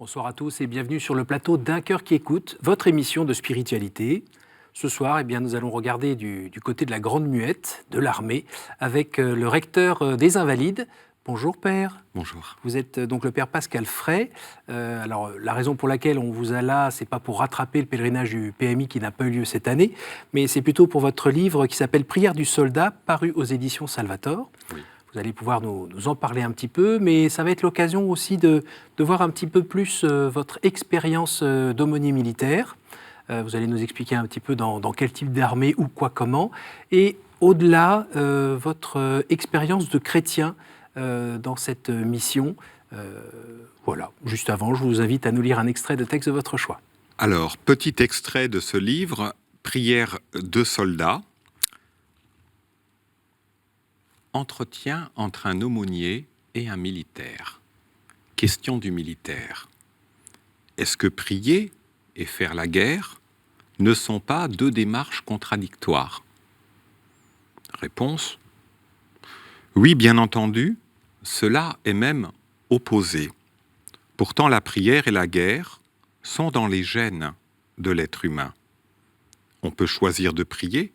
Bonsoir à tous et bienvenue sur le plateau d'Un cœur qui écoute, votre émission de spiritualité. Ce soir, nous allons regarder du côté de la Grande Muette, de l'armée, avec le recteur des Invalides. Bonjour Père. Bonjour. Vous êtes donc le Père Pascal Fray. Alors la raison pour laquelle on vous a là, c'est pas pour rattraper le pèlerinage du PMI qui n'a pas eu lieu cette année, mais c'est plutôt pour votre livre qui s'appelle Prière du soldat, paru aux éditions Salvator. Oui. Vous allez pouvoir nous en parler un petit peu, mais ça va être l'occasion aussi de voir un petit peu plus votre expérience d'aumônier militaire. Vous allez nous expliquer un petit peu dans quel type d'armée, où, quoi, comment. Et au-delà, votre expérience de chrétien dans cette mission. Voilà, juste avant, je vous invite à nous lire un extrait de texte de votre choix. Alors, petit extrait de ce livre, Prière de soldat. Entretien entre un aumônier et un militaire. Question du militaire. Est-ce que prier et faire la guerre ne sont pas deux démarches contradictoires? Réponse. Oui, bien entendu, cela est même opposé. Pourtant, la prière et la guerre sont dans les gènes de l'être humain. On peut choisir de prier,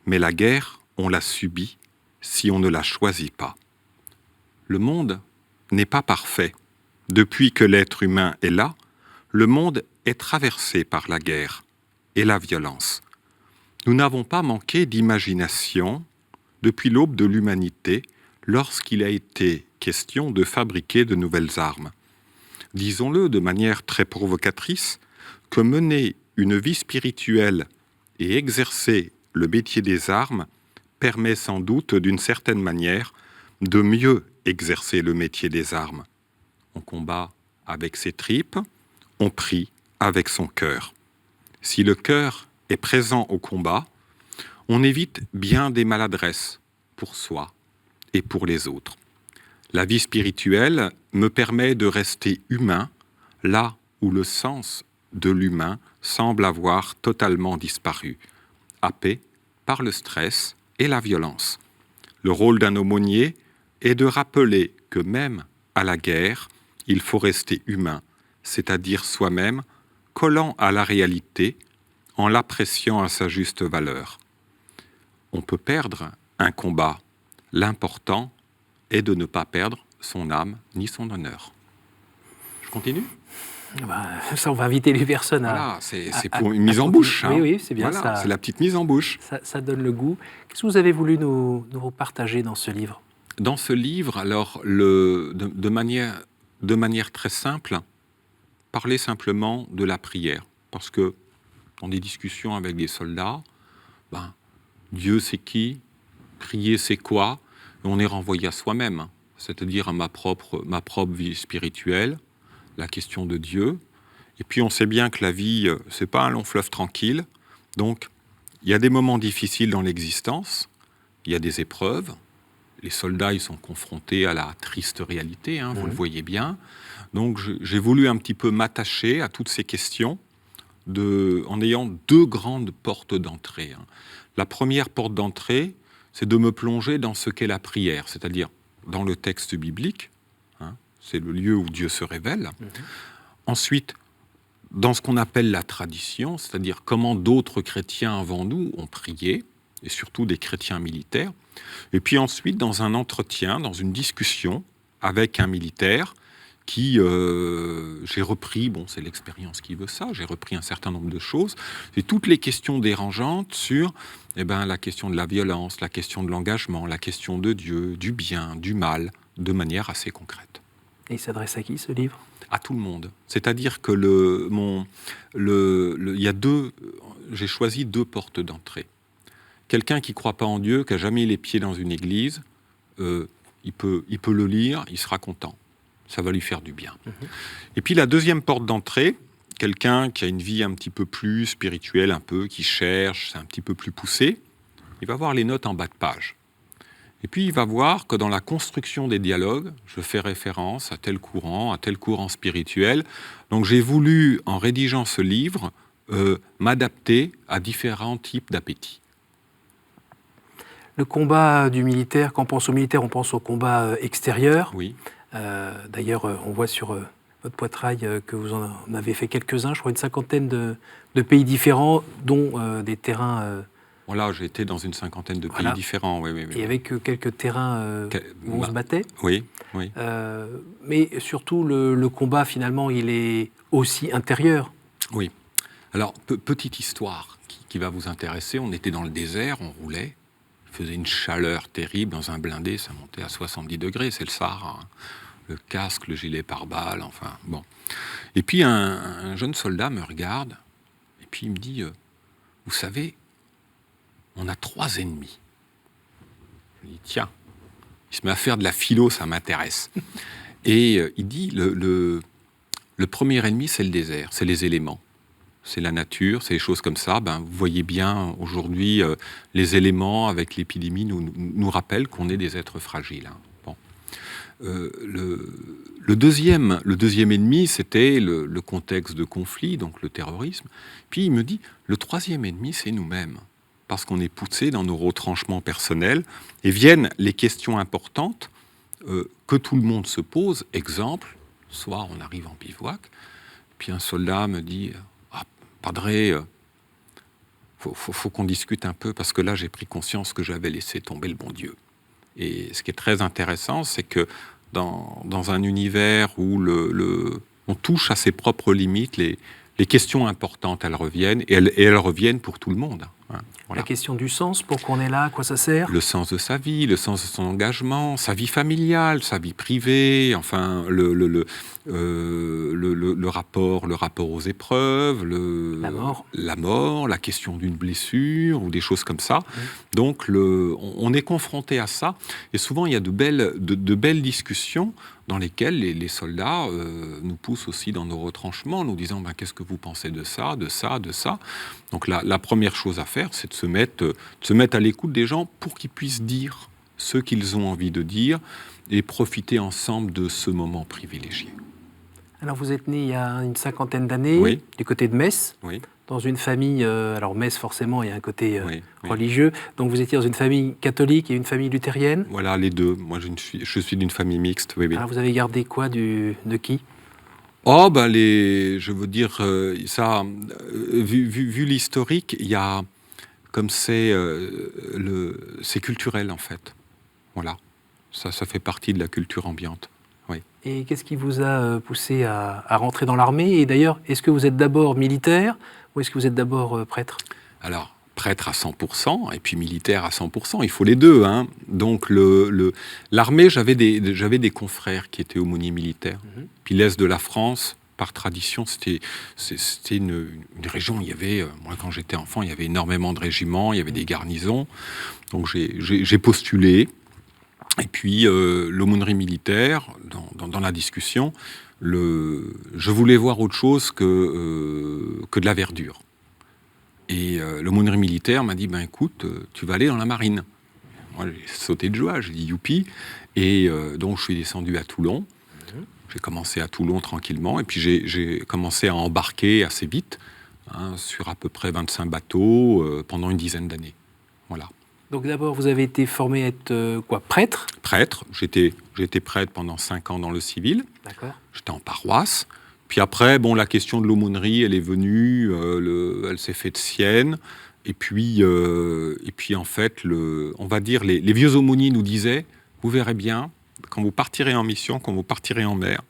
mais la guerre, on la subit si on ne la choisit pas. Le monde n'est pas parfait. Depuis que l'être humain est là, le monde est traversé par la guerre et la violence. Nous n'avons pas manqué d'imagination depuis l'aube de l'humanité lorsqu'il a été question de fabriquer de nouvelles armes. Disons-le de manière très provocatrice, que mener une vie spirituelle et exercer le métier des armes permet sans doute, d'une certaine manière, de mieux exercer le métier des armes. On combat avec ses tripes, on prie avec son cœur. Si le cœur est présent au combat, on évite bien des maladresses pour soi et pour les autres. La vie spirituelle me permet de rester humain là où le sens de l'humain semble avoir totalement disparu, happé par le stress et la violence. Le rôle d'un aumônier est de rappeler que même à la guerre, il faut rester humain, c'est-à-dire soi-même, collant à la réalité en l'appréciant à sa juste valeur. On peut perdre un combat. L'important est de ne pas perdre son âme ni son honneur. Je continue ? Ça, on va inviter les personnes à... Voilà, c'est pour une mise en bouche. Hein. Oui, c'est bien voilà, ça. C'est la petite mise en bouche. Ça donne le goût. Qu'est-ce que vous avez voulu nous partager dans ce livre ? Dans ce livre, alors, de manière très simple, parler simplement de la prière. Parce que dans des discussions avec des soldats, Dieu c'est qui ? Prier c'est quoi ? On est renvoyé à soi-même, c'est-à-dire à ma propre vie spirituelle, la question de Dieu. Et puis on sait bien que la vie, c'est pas un long fleuve tranquille. Donc il y a des moments difficiles dans l'existence, il y a des épreuves. Les soldats, ils sont confrontés à la triste réalité, vous le voyez bien. Donc j'ai voulu un petit peu m'attacher à toutes ces questions en ayant deux grandes portes d'entrée. La première porte d'entrée, c'est de me plonger dans ce qu'est la prière, c'est-à-dire dans le texte biblique, c'est le lieu où Dieu se révèle. Ensuite, dans ce qu'on appelle la tradition, c'est-à-dire comment d'autres chrétiens avant nous ont prié, et surtout des chrétiens militaires. Et puis ensuite, dans un entretien, dans une discussion avec un militaire qui, j'ai repris, c'est l'expérience qui veut ça, j'ai repris un certain nombre de choses, c'est toutes les questions dérangeantes sur la question de la violence, la question de l'engagement, la question de Dieu, du bien, du mal, de manière assez concrète. Et il s'adresse à qui, ce livre ? À tout le monde. C'est-à-dire que j'ai choisi deux portes d'entrée. Quelqu'un qui ne croit pas en Dieu, qui n'a jamais les pieds dans une église, il peut le lire, il sera content. Ça va lui faire du bien. Et puis la deuxième porte d'entrée, quelqu'un qui a une vie un petit peu plus spirituelle, qui cherche, c'est un petit peu plus poussé, il va voir les notes en bas de page. Et puis il va voir que dans la construction des dialogues, je fais référence à tel courant spirituel. Donc j'ai voulu, en rédigeant ce livre, m'adapter à différents types d'appétits. Le combat du militaire, quand on pense au militaire, on pense au combat extérieur. Oui. D'ailleurs, on voit sur votre poitrail, que vous en avez fait quelques-uns, je crois une cinquantaine de pays différents, dont des terrains... Voilà, j'ai été dans une cinquantaine de pays différents. Oui, oui, oui. Et avec quelques terrains où on se battait. Oui, oui. Mais surtout, le combat, finalement, il est aussi intérieur. Oui. Alors, petite histoire qui va vous intéresser. On était dans le désert, on roulait. Il faisait une chaleur terrible dans un blindé, ça montait à 70 degrés, c'est le Sahara. Hein. Le casque, le gilet pare-balles, enfin, bon. Et puis, un jeune soldat me regarde, et puis il me dit, vous savez, on a 3 ennemis. Je lui dis, tiens, il se met à faire de la philo, ça m'intéresse. Et il dit, le premier ennemi, c'est le désert, c'est les éléments. C'est la nature, c'est les choses comme ça. Ben, vous voyez bien, aujourd'hui, les éléments avec l'épidémie nous rappellent qu'on est des êtres fragiles. Hein. Bon. Le deuxième ennemi, c'était le contexte de conflit, donc le terrorisme. Puis il me dit, le troisième ennemi, c'est nous-mêmes. Parce qu'on est poussé dans nos retranchements personnels, et viennent les questions importantes que tout le monde se pose. Exemple, soit on arrive en bivouac, puis un soldat me dit « Ah, padré, faut qu'on discute un peu, parce que là, j'ai pris conscience que j'avais laissé tomber le bon Dieu. » Et ce qui est très intéressant, c'est que dans un univers où on touche à ses propres limites, les questions importantes, elles reviennent, et elles reviennent pour tout le monde. Hein, voilà. La question du sens, pourquoi on est là, à quoi ça sert ? Le sens de sa vie, le sens de son engagement, sa vie familiale, sa vie privée, enfin, le rapport aux épreuves, la mort, la question d'une blessure, ou des choses comme ça. Oui. Donc, on est confronté à ça, et souvent, il y a de belles discussions dans lesquelles les soldats nous poussent aussi dans nos retranchements, nous disant ben, qu'est-ce que vous pensez de ça, de ça, de ça. Donc la première chose à faire, c'est de se mettre à l'écoute des gens pour qu'ils puissent dire ce qu'ils ont envie de dire et profiter ensemble de ce moment privilégié. Alors vous êtes né il y a une cinquantaine d'années, oui. Du côté de Metz, oui. Dans une famille, alors Metz forcément il y a un côté religieux, donc vous étiez dans une famille catholique et une famille luthérienne ? Voilà, les deux. Moi je suis d'une famille mixte. Oui, oui. Alors vous avez gardé quoi de qui ? Oh, ben je veux dire, ça, vu l'historique, il y a, comme c'est culturel en fait. Voilà, ça fait partie de la culture ambiante. Oui. Et qu'est-ce qui vous a poussé à rentrer dans l'armée ? Et d'ailleurs, est-ce que vous êtes d'abord militaire ou est-ce que vous êtes d'abord prêtre ? Alors, prêtre à 100% et puis militaire à 100%, il faut les deux. Hein. Donc l'armée, j'avais des confrères qui étaient aumôniers militaires. Mm-hmm. Puis l'Est de la France, par tradition, c'était une région où il y avait, moi quand j'étais enfant, il y avait énormément de régiments, il y avait des garnisons. Donc j'ai postulé. Et puis l'aumônerie militaire, dans la discussion, je voulais voir autre chose que de la verdure. Et l'aumônerie militaire m'a dit, ben écoute, tu vas aller dans la marine. Moi, j'ai sauté de joie, j'ai dit youpi. Et donc, je suis descendu à Toulon. J'ai commencé à Toulon tranquillement. Et puis, j'ai commencé à embarquer assez vite, sur à peu près 25 bateaux, pendant une dizaine d'années. Voilà. Donc d'abord, vous avez été formé à être prêtre ? Prêtre. J'ai été prêtre pendant 5 ans dans le civil. D'accord. J'étais en paroisse. Puis après, bon, la question de l'aumônerie, elle est venue, elle s'est faite sienne. Et puis en fait, on va dire, les vieux aumôniers nous disaient, vous verrez bien, quand vous partirez en mission, quand vous partirez en mer,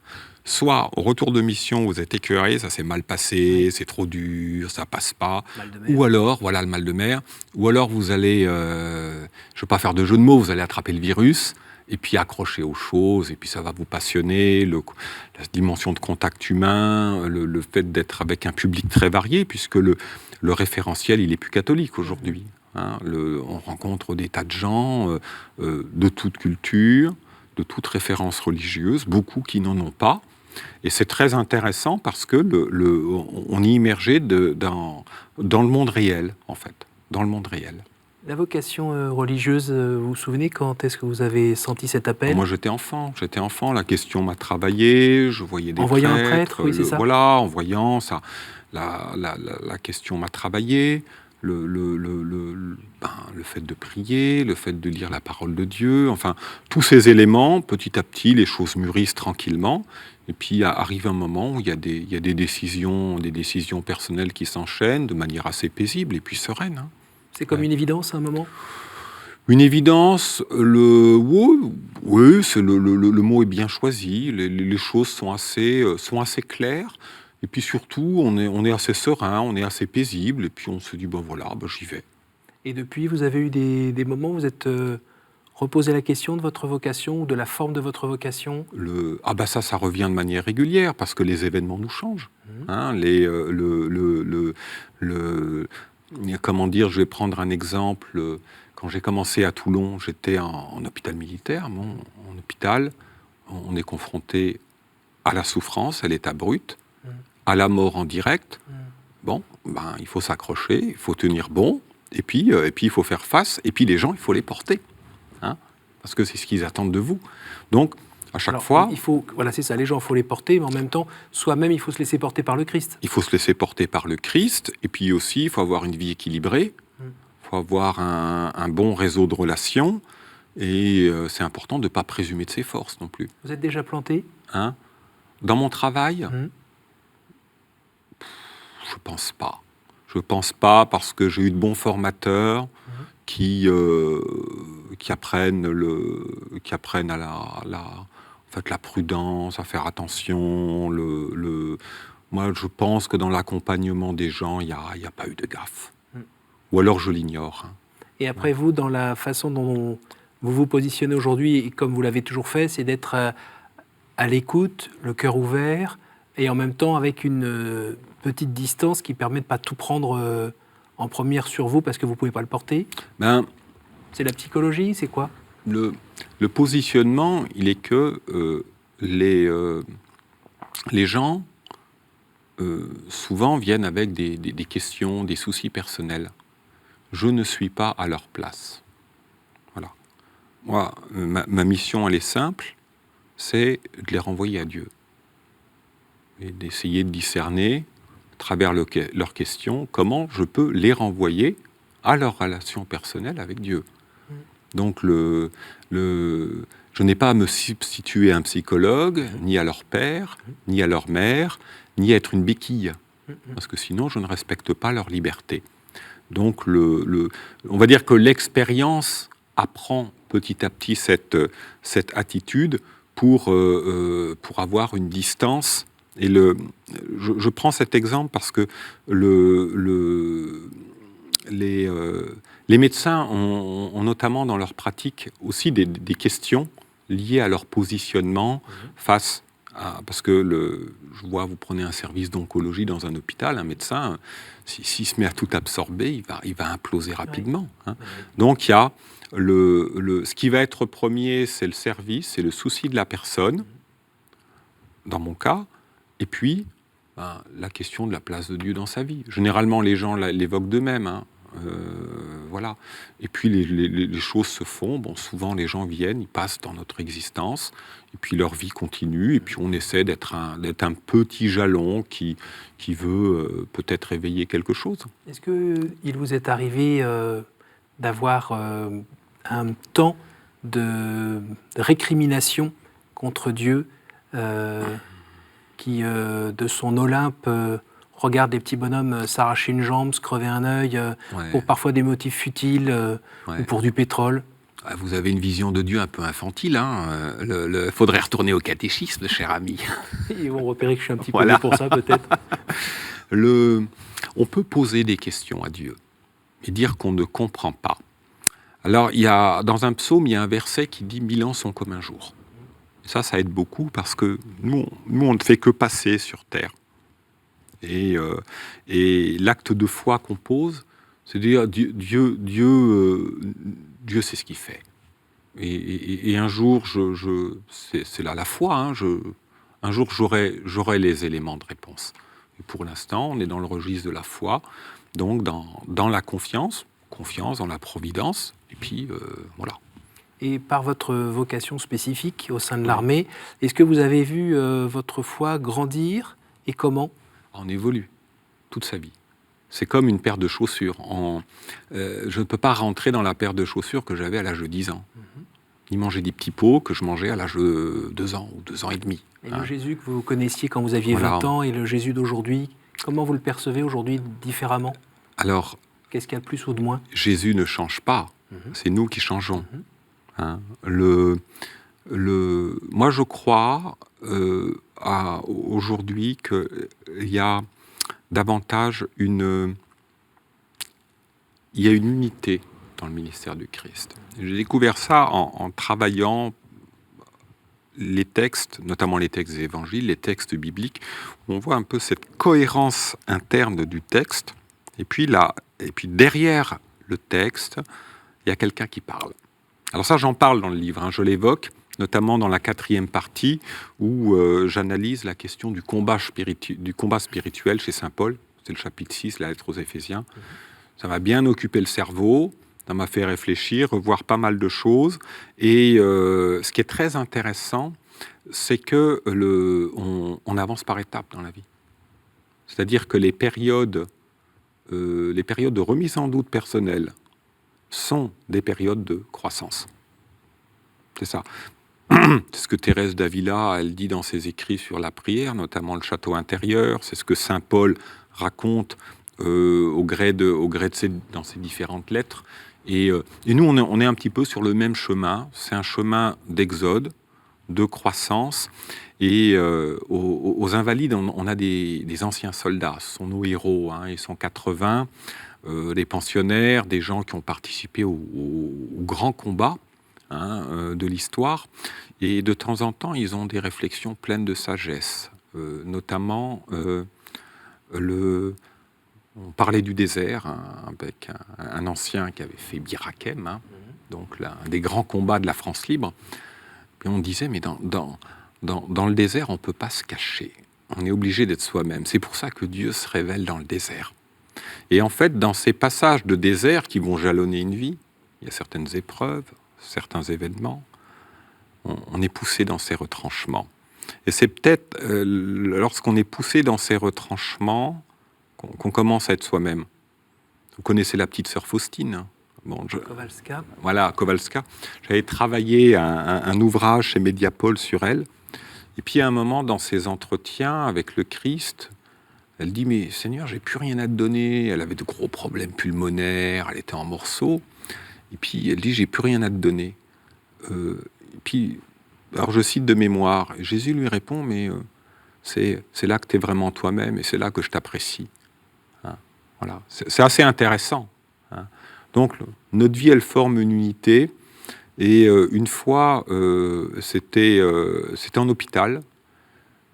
soit au retour de mission, vous êtes écœuré, ça s'est mal passé, c'est trop dur, ça passe pas. Ou alors, voilà le mal de mer, ou alors vous allez, je ne veux pas faire de jeu de mots, vous allez attraper le virus, et puis accrocher aux choses, et puis ça va vous passionner, la dimension de contact humain, le fait d'être avec un public très varié, puisque le référentiel, il est plus catholique aujourd'hui. Hein, on rencontre des tas de gens de toute culture, de toute référence religieuse, beaucoup qui n'en ont pas. Et c'est très intéressant parce que on y est immergé dans le monde réel, en fait, dans le monde réel. La vocation religieuse, vous vous souvenez quand est-ce que vous avez senti cet appel ? Moi, j'étais enfant. La question m'a travaillé. Je voyais des prêtres. En voyant un prêtre, oui, c'est ça. Voilà, en voyant ça, la question m'a travaillé. le fait de prier, le fait de lire la parole de Dieu, enfin, tous ces éléments, petit à petit, les choses mûrissent tranquillement. Et puis arrive un moment où il y a des décisions personnelles qui s'enchaînent de manière assez paisible et puis sereine. Hein. C'est comme une évidence à un moment? Une évidence, oui, le mot est bien choisi, les choses sont assez claires, et puis surtout, on est assez serein, on est assez paisible, et puis on se dit, bon voilà, j'y vais. Et depuis, vous avez eu des moments où vous êtes reposé la question de votre vocation ou de la forme de votre vocation? Ça revient de manière régulière, parce que les événements nous changent. Hein, comment dire, je vais prendre un exemple. Quand j'ai commencé à Toulon, j'étais en hôpital militaire. En hôpital, on est confronté à la souffrance, à l'état brut, à la mort en direct. Bon, il faut s'accrocher, il faut tenir bon, et puis il faut faire face, et puis les gens, il faut les porter. Hein, parce que c'est ce qu'ils attendent de vous. Donc, à chaque fois... Voilà, c'est ça, les gens, il faut les porter, mais en même temps, soi-même, il faut se laisser porter par le Christ. Il faut se laisser porter par le Christ, et puis aussi, il faut avoir une vie équilibrée, il faut avoir un bon réseau de relations, et c'est important de ne pas présumer de ses forces non plus. Vous êtes déjà planté? Hein? Dans mon travail, je pense pas. Je pense pas, parce que j'ai eu de bons formateurs qui apprennent à la prudence, à faire attention. Moi, je pense que dans l'accompagnement des gens, il n'y a pas eu de gaffe. Ou alors je l'ignore. Hein. Et après, vous, dans la façon dont vous vous positionnez aujourd'hui, et comme vous l'avez toujours fait, c'est d'être à l'écoute, le cœur ouvert, et en même temps avec une petite distance qui permet de ne pas tout prendre en première sur vous parce que vous ne pouvez pas le porter. C'est la psychologie, c'est quoi? Le positionnement, il est que les gens, souvent, viennent avec des questions, des soucis personnels. Je ne suis pas à leur place. Voilà. Moi, ma mission, elle est simple, c'est de les renvoyer à Dieu. Et d'essayer de discerner, à travers leurs questions, comment je peux les renvoyer à leur relation personnelle avec Dieu. Donc, je n'ai pas à me substituer à un psychologue, ni à leur père, ni à leur mère, ni à être une béquille. Parce que sinon, je ne respecte pas leur liberté. Donc, on va dire que l'expérience apprend petit à petit cette attitude pour avoir une distance. Et je prends cet exemple parce que les médecins ont notamment dans leur pratique aussi des questions liées à leur positionnement face à... Parce que je vois, vous prenez un service d'oncologie dans un hôpital, un médecin, s'il se met à tout absorber, il va imploser rapidement. Hein. Donc il y a ce qui va être premier, c'est le service, c'est le souci de la personne, dans mon cas, et puis la question de la place de Dieu dans sa vie. Généralement, les gens l'évoquent d'eux-mêmes. Hein. Voilà. Et puis les choses se font. Bon, souvent les gens viennent, ils passent dans notre existence, et puis leur vie continue. Et puis on essaie d'être un petit jalon qui veut peut-être réveiller quelque chose. Est-ce qu'il vous est arrivé d'avoir un temps de récrimination contre Dieu qui, de son Olympe, regarde des petits bonhommes s'arracher une jambe, se crever un œil, pour parfois des motifs futiles ou pour du pétrole? Vous avez une vision de Dieu un peu infantile. Hein. Faudrait retourner au catéchisme, cher ami. Ils vont repérer que je suis un petit peu pour ça, peut-être. On peut poser des questions à Dieu et dire qu'on ne comprend pas. Alors, dans un psaume, il y a un verset qui dit « 1000 ans sont comme un jour ». Ça aide beaucoup parce que nous, on ne fait que passer sur Terre. Et l'acte de foi qu'on pose, c'est de dire Dieu sait ce qu'il fait. Et un jour, c'est là la foi, hein, un jour j'aurai les éléments de réponse. Et pour l'instant, on est dans le registre de la foi, donc dans la confiance dans la providence, et puis voilà. Et par votre vocation spécifique au sein de l'armée, est-ce que vous avez vu votre foi grandir et comment? On évolue toute sa vie. C'est comme une paire de chaussures. Je ne peux pas rentrer dans la paire de chaussures que j'avais à l'âge de 10 ans. Ni manger des petits pots que je mangeais à l'âge de 2 ans ou 2 ans et demi. Et le Jésus que vous connaissiez quand vous aviez 20 ans et le Jésus d'aujourd'hui, comment vous le percevez aujourd'hui différemment? Alors, qu'est-ce qu'il y a de plus ou de moins? Jésus ne change pas. C'est nous qui changeons. Hein. Moi, je crois aujourd'hui qu'il y a davantage une unité dans le ministère du Christ. J'ai découvert ça en travaillant les textes, notamment les textes des évangiles, les textes bibliques, où on voit un peu cette cohérence interne du texte, et puis derrière le texte, il y a quelqu'un qui parle. Alors ça, j'en parle dans le livre, je l'évoque, notamment dans la 4e partie, où j'analyse la question du combat spirituel chez saint Paul. C'est le chapitre 6, la lettre aux Éphésiens. Ça m'a bien occupé le cerveau, ça m'a fait réfléchir, revoir pas mal de choses. Et ce qui est très intéressant, c'est que on avance par étapes dans la vie. C'est-à-dire que les périodes de remise en doute personnelle sont des périodes de croissance. C'est ça. C'est ce que Thérèse d'Avila, elle dit dans ses écrits sur la prière, notamment le château intérieur. C'est ce que saint Paul raconte au gré de dans ses différentes lettres. Et nous, on est un petit peu sur le même chemin. C'est un chemin d'exode, de croissance. Et aux Invalides, on a des anciens soldats. Ce sont nos héros. Ils sont 80. Des pensionnaires, des gens qui ont participé au grand combat de l'histoire. Et de temps en temps, ils ont des réflexions pleines de sagesse. Notamment, on parlait du désert avec un ancien qui avait fait Birakem, donc un des grands combats de la France libre. Et on disait, mais dans le désert, on ne peut pas se cacher. On est obligé d'être soi-même. C'est pour ça que Dieu se révèle dans le désert. Et en fait, dans ces passages de désert qui vont jalonner une vie, il y a certaines épreuves, certains événements, on est poussé dans ces retranchements. Et c'est peut-être lorsqu'on est poussé dans ces retranchements qu'on commence à être soi-même. Vous connaissez la petite sœur Faustine, Kowalska. Voilà, Kowalska. J'avais travaillé un ouvrage chez Mediapol sur elle. Et puis à un moment, dans ses entretiens avec le Christ, elle dit, mais Seigneur, j'ai plus rien à te donner. Elle avait de gros problèmes pulmonaires, elle était en morceaux. Et puis elle dit, j'ai plus rien à te donner. Et puis, alors je cite de mémoire, et Jésus lui répond, mais c'est là que tu es vraiment toi-même et c'est là que je t'apprécie. Voilà. C'est assez intéressant. Donc, notre vie, elle forme une unité. Et une fois, c'était en hôpital.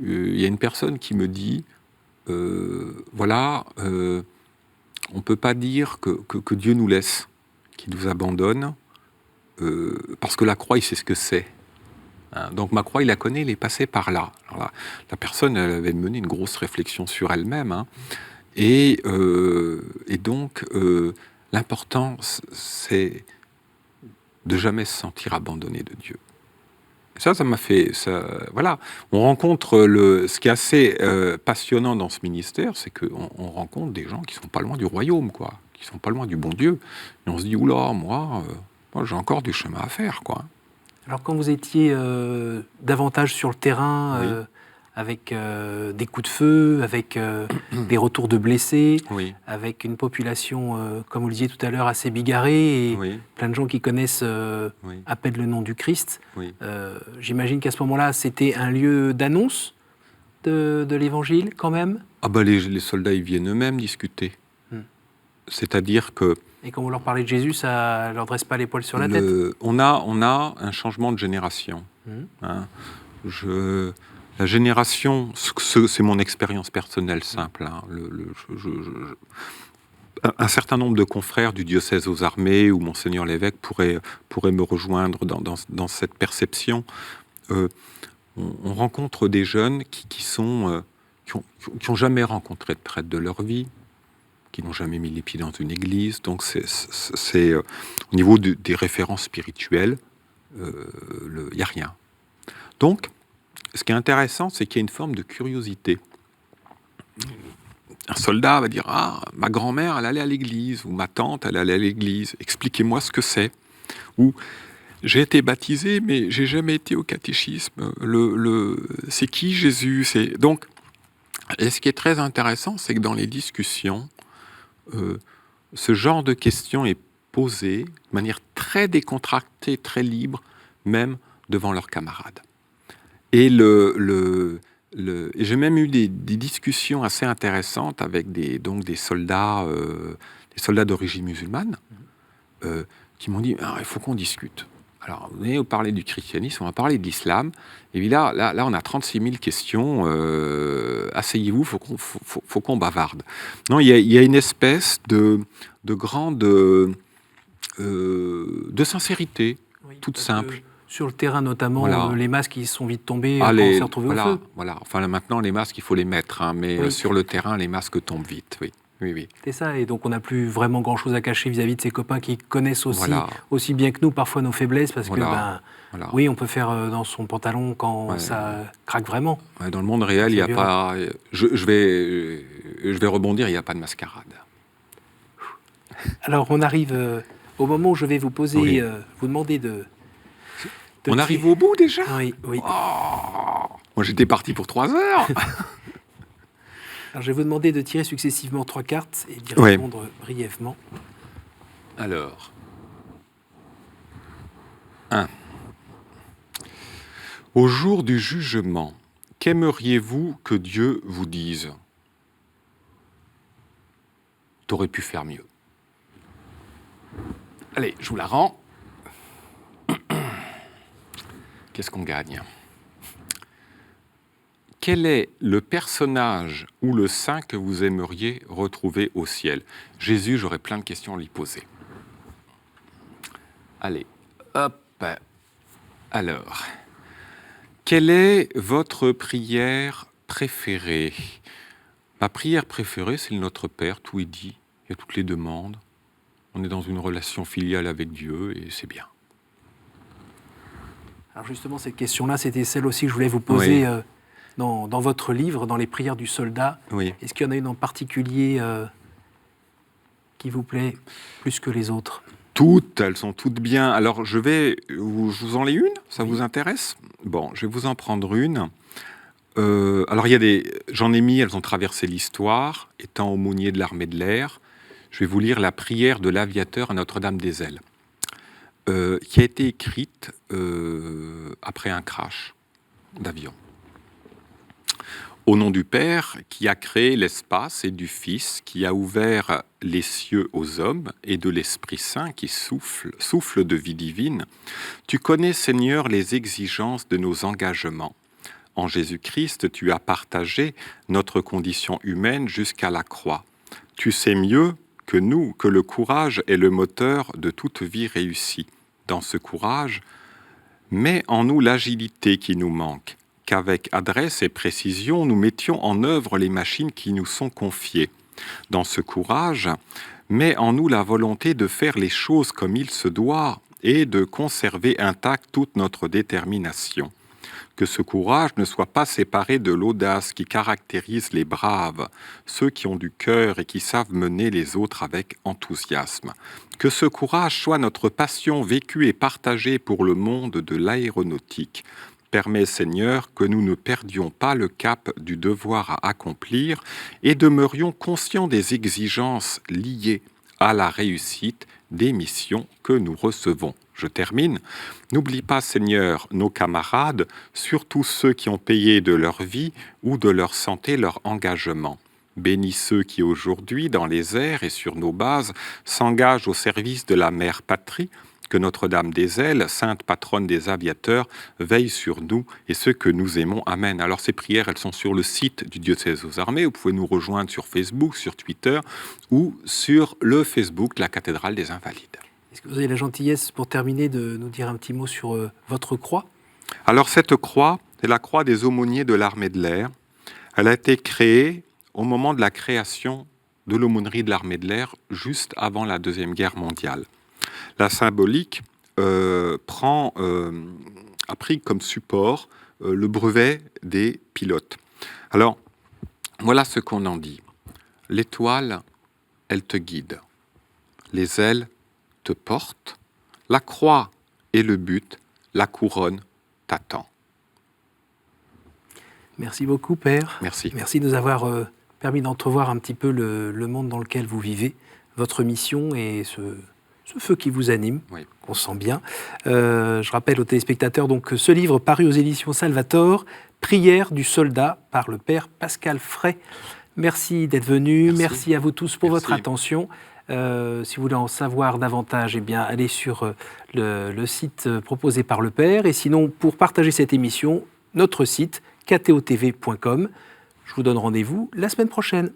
Il y a une personne qui me dit, on ne peut pas dire que Dieu nous laisse, qu'il nous abandonne, parce que la croix, il sait ce que c'est. Donc ma croix, il la connaît, il est passé par là. Alors la personne, elle avait mené une grosse réflexion sur elle-même. Et donc, l'important, c'est de jamais se sentir abandonné de Dieu. Ça m'a fait... voilà. On rencontre... ce qui est assez passionnant dans ce ministère, c'est qu'on rencontre des gens qui ne sont pas loin du royaume, quoi, qui ne sont pas loin du bon Dieu. Et on se dit, oula, moi j'ai encore du chemin à faire, quoi. Alors quand vous étiez davantage sur le terrain, oui. Avec des coups de feu, avec des retours de blessés, oui. avec une population, comme vous le disiez tout à l'heure, assez bigarrée, et oui. plein de gens qui connaissent à peine le nom du Christ, oui. J'imagine qu'à ce moment-là, c'était un lieu d'annonce de l'Évangile, quand même. Ah bah les soldats, ils viennent eux-mêmes discuter. C'est-à-dire que... Et quand vous leur parlez de Jésus, ça ne leur dresse pas les poils sur la tête. On a un changement de génération. La génération, c'est mon expérience personnelle simple. Un certain nombre de confrères du diocèse aux armées ou Monseigneur l'évêque pourraient me rejoindre dans cette perception. On rencontre des jeunes qui ont jamais rencontré de prêtre de leur vie, qui n'ont jamais mis les pieds dans une église. Donc c'est au niveau des références spirituelles, il n'y a rien. Donc, ce qui est intéressant, c'est qu'il y a une forme de curiosité. Un soldat va dire « Ah, ma grand-mère, elle allait à l'église » ou « Ma tante, elle allait à l'église. Expliquez-moi ce que c'est. » Ou « J'ai été baptisé, mais j'ai jamais été au catéchisme. C'est qui Jésus ?» Donc, et ce qui est très intéressant, c'est que dans les discussions, ce genre de questions est posé de manière très décontractée, très libre, même devant leurs camarades. Et et j'ai même eu des discussions assez intéressantes avec des soldats d'origine musulmane qui m'ont dit il faut qu'on discute. Alors, vous venez parler du christianisme, on va parler de l'islam. Et puis là, on a 36 000 questions. Asseyez-vous, faut qu'on bavarde. Non, il y a une espèce de grande de sincérité, toute simple. Sur le terrain, notamment, Voilà. les masques qui sont vite tombés quand on s'est retrouvé au feu. Voilà. Enfin, là, maintenant, les masques, il faut les mettre. Mais sur le terrain, les masques tombent vite, oui. C'est ça, et donc on n'a plus vraiment grand-chose à cacher vis-à-vis de ses copains qui connaissent aussi bien que nous parfois nos faiblesses, parce que, oui, on peut faire dans son pantalon quand ça craque vraiment. Ouais, dans le monde réel, il n'y a pas... Je vais rebondir, il n'y a pas de mascarade. Alors, on arrive au moment où je vais vous poser, vous demander de on arrive au bout déjà ? Oui. Oh, moi, j'étais parti pour 3 heures. Alors, je vais vous demander de tirer successivement 3 cartes et d'y répondre brièvement. Alors, 1. Au jour du jugement, qu'aimeriez-vous que Dieu vous dise ? T'aurais pu faire mieux. Allez, je vous la rends. Qu'est-ce qu'on gagne ? Quel est le personnage ou le saint que vous aimeriez retrouver au ciel ? Jésus, j'aurais plein de questions à lui poser. Allez, hop. Alors, quelle est votre prière préférée ? Ma prière préférée, c'est le Notre Père, tout est dit, il y a toutes les demandes. On est dans une relation filiale avec Dieu et c'est bien. Alors justement, cette question-là, c'était celle aussi que je voulais vous poser dans votre livre, dans les prières du soldat. Oui. Est-ce qu'il y en a une en particulier qui vous plaît plus que les autres ? Toutes, elles sont toutes bien. Alors, je vous en lis une ? Ça vous intéresse ? Bon, je vais vous en prendre une. Alors, j'en ai mis, elles ont traversé l'histoire, étant aumônier de l'armée de l'air. Je vais vous lire la prière de l'aviateur à Notre-Dame-des-Ailes, qui a été écrite après un crash d'avion. Au nom du Père, qui a créé l'espace, et du Fils, qui a ouvert les cieux aux hommes, et de l'Esprit Saint, qui souffle de vie divine, tu connais, Seigneur, les exigences de nos engagements. En Jésus-Christ, tu as partagé notre condition humaine jusqu'à la croix. Tu sais mieux que nous que le courage est le moteur de toute vie réussie. Dans ce courage, mets en nous l'agilité qui nous manque, qu'avec adresse et précision, nous mettions en œuvre les machines qui nous sont confiées. Dans ce courage, mets en nous la volonté de faire les choses comme il se doit et de conserver intacte toute notre détermination. Que ce courage ne soit pas séparé de l'audace qui caractérise les braves, ceux qui ont du cœur et qui savent mener les autres avec enthousiasme. Que ce courage soit notre passion vécue et partagée pour le monde de l'aéronautique. Permets, Seigneur, que nous ne perdions pas le cap du devoir à accomplir et demeurions conscients des exigences liées à la réussite des missions que nous recevons. Je termine. N'oublie pas, Seigneur, nos camarades, surtout ceux qui ont payé de leur vie ou de leur santé leur engagement. Bénis ceux qui aujourd'hui, dans les airs et sur nos bases, s'engagent au service de la mère patrie. Que Notre-Dame-des-Ailes, sainte patronne des aviateurs, veille sur nous et ceux que nous aimons. Amen. Alors ces prières, elles sont sur le site du diocèse aux armées. Vous pouvez nous rejoindre sur Facebook, sur Twitter ou sur le Facebook de la cathédrale des Invalides. Est-ce que vous avez la gentillesse, pour terminer, de nous dire un petit mot sur votre croix ? Alors cette croix, c'est la croix des aumôniers de l'armée de l'air. Elle a été créée au moment de la création de l'aumônerie de l'armée de l'air, juste avant la Deuxième Guerre mondiale. La symbolique a pris comme support le brevet des pilotes. Alors, voilà ce qu'on en dit. L'étoile, elle te guide. Les ailes te portent. La croix est le but. La couronne t'attend. Merci beaucoup, Père. Merci. Merci de nous avoir permis d'entrevoir un petit peu le monde dans lequel vous vivez, votre mission et ce feu qui vous anime, Oui. qu'on sent bien. Je rappelle aux téléspectateurs donc, que ce livre paru aux éditions Salvator, Prière du soldat, par le Père Pascal Fray. Merci d'être venu. Merci à vous tous pour votre attention. Si vous voulez en savoir davantage, eh bien, allez sur le site proposé par le Père. Et sinon, pour partager cette émission, notre site, ktotv.com. Je vous donne rendez-vous la semaine prochaine.